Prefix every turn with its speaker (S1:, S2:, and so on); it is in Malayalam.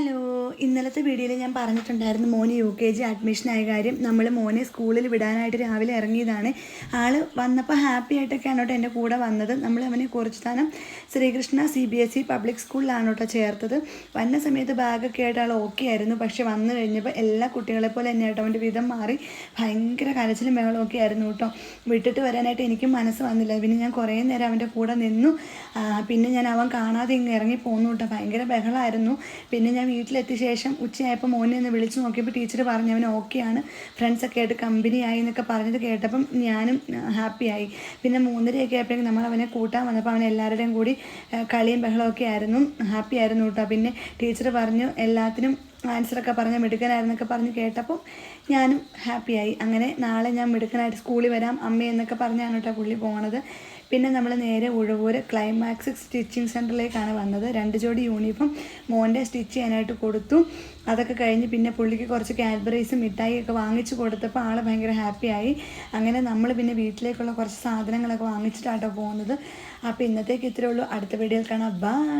S1: ഹലോ, ഇന്നലത്തെ വീഡിയോയിൽ ഞാൻ പറഞ്ഞിട്ടുണ്ടായിരുന്നു മോന് UKG അഡ്മിഷനായ കാര്യം. നമ്മൾ മോനെ സ്കൂളിൽ വിടാനായിട്ട് രാവിലെ ഇറങ്ങിയതാണ്. ആൾ വന്നപ്പോൾ ഹാപ്പി ആയിട്ടൊക്കെയാണ് കേട്ടോ എൻ്റെ കൂടെ വന്നത്. നമ്മൾ അവനെ കുറച്ച് താനം ശ്രീകൃഷ്ണ CBSE പബ്ലിക് സ്കൂളിലാണ് കേട്ടോ ചേർത്തത്. വന്ന സമയത്ത് ബാഗൊക്കെ ആയിട്ട് ആൾ ഓക്കെ ആയിരുന്നു. പക്ഷേ വന്നു കഴിഞ്ഞപ്പോൾ എല്ലാ കുട്ടികളെ പോലെ തന്നെ ആയിട്ട് അവൻ്റെ വിധം മാറി ഭയങ്കര കരച്ചിലും ബഹളമൊക്കെ ആയിരുന്നു കേട്ടോ. വിട്ടിട്ട് വരാനായിട്ട് എനിക്കും മനസ്സ് വന്നില്ല. പിന്നെ ഞാൻ കുറേ നേരം അവൻ്റെ കൂടെ നിന്നു. പിന്നെ ഞാൻ അവൻ കാണാതെ ഇങ്ങ് ഇറങ്ങി പോന്നു കേട്ടോ. ഭയങ്കര ബഹളമായിരുന്നു. പിന്നെ ഞാൻ വീട്ടിലെത്തിയ ശേഷം ഉച്ചയായപ്പോൾ മോനെ ഒന്ന് വിളിച്ച് നോക്കിയപ്പോൾ ടീച്ചർ പറഞ്ഞു അവൻ ഓക്കെയാണ്, ഫ്രണ്ട്സൊക്കെ ആയിട്ട് കമ്പനിയായി എന്നൊക്കെ പറഞ്ഞത് കേട്ടപ്പം ഞാനും ഹാപ്പിയായി. പിന്നെ 3:30 ആയപ്പോഴേക്കും നമ്മൾ അവനെ കൂട്ടാൻ വന്നപ്പോൾ അവൻ എല്ലാവരുടെയും കൂടി കളിയും ബഹളമൊക്കെ ആയിരുന്നു. ഹാപ്പി ആയിരുന്നു കേട്ടോ. പിന്നെ ടീച്ചർ പറഞ്ഞു എല്ലാത്തിനും ആൻസറൊക്കെ പറഞ്ഞ് മിടുക്കനായിരുന്നൊക്കെ പറഞ്ഞ് കേട്ടപ്പോൾ ഞാനും ഹാപ്പിയായി. അങ്ങനെ നാളെ ഞാൻ മിടുക്കനായിട്ട് സ്കൂളിൽ വരാം അമ്മയെന്നൊക്കെ പറഞ്ഞാണ് കേട്ടോ പുള്ളി പോണത്. പിന്നെ നമ്മൾ നേരെ ഉഴവൂര് ക്ലൈമാക്സ് സ്റ്റിച്ചിങ് സെൻറ്ററിലേക്കാണ് വന്നത്. 2 ജോഡി യൂണിഫോം മോൻ്റെ സ്റ്റിച്ച് ചെയ്യാനായിട്ട് കൊടുത്തു. അതൊക്കെ കഴിഞ്ഞ് പിന്നെ പുള്ളിക്ക് കുറച്ച് കാഡ്ബറീസും മിഠായിയൊക്കെ വാങ്ങിച്ചു കൊടുത്തപ്പോൾ ആൾ ഭയങ്കര ഹാപ്പിയായി. അങ്ങനെ നമ്മൾ പിന്നെ വീട്ടിലേക്കുള്ള കുറച്ച് സാധനങ്ങളൊക്കെ വാങ്ങിച്ചിട്ടാട്ടോ പോകുന്നത്. അപ്പോൾ ഇന്നത്തേക്ക് ഇത്രയേ ഉള്ളൂ. അടുത്ത വീഡിയോയിൽ കാണാം. ബൈ.